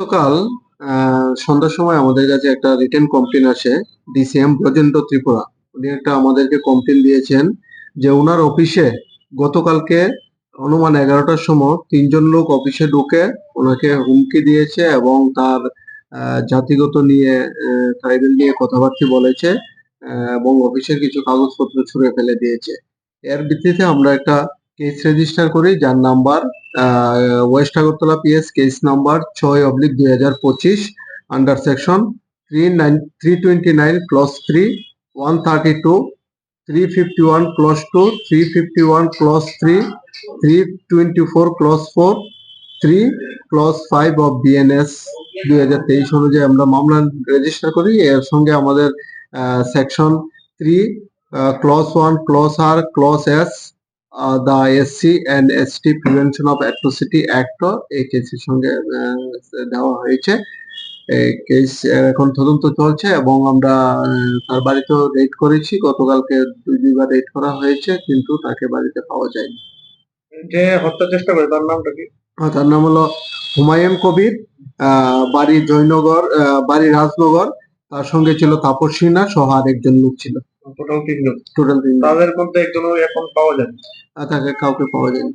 গতকাল সন্ধ্যার সময় আমাদের কাছে একটা রিটেন কমপ্লেন আসে। ডিসিএম ব্রজেন্দ্র ত্রিপুরা উনি একটা আমাদেরকে কমপ্লেন দিয়েছেন যে উনার অফিসে গতকালকে অনুমান 11টার সময় 3জন লোক অফিসে ঢুকে ওনাকে হুমকি দিয়েছে এবং তার জাতিগত নিয়ে ট্রাইবেল নিয়ে কথাবার্তা বলেছে এবং অফিসের কিছু কাগজপত্র ছুঁড়ে ফেলে দিয়েছে। এর ভিত্তিতে আমরা একটা কেস রেজিস্টার করি যার number West Agartala PS case number 6/2025 under section 329 clause 3 132 351 clause 2 351 clause 3 324 clause 4 3 clause 5 of BNS 2023 অনুযায়ী আমরা মামলা রেজিস্টার করি। এর সঙ্গে আমাদের সেকশন 3 ক্লস 1 ক্লস আর clause S the SC and ST Prevention of Atrocity Act এই কেসের সঙ্গে দেওয়া হয়েছে। এই কেস এখন তদন্ত চলছে এবং আমরা তার বাড়িতেও রেড করেছি। গতকালকে দুইবার রেড করা হয়েছে কিন্তু তাকে বাড়িতে পাওয়া যায়নি। যে হত্যা চেষ্টা করে তার নামটা কি? তার নাম হলো হুমায়ুন কবির, বাড়ি জয়নগর, বাড়ি রাজনগর। তার সঙ্গে ছিল তাপস সিনহা সহ আরেকজন লোক ছিল। টোটাল 3 জন। টোটাল 3 জন। তাদের মধ্যে একজনও এখন পাওয়া যায়? তাকে কাউকে পাওয়া যায়নি।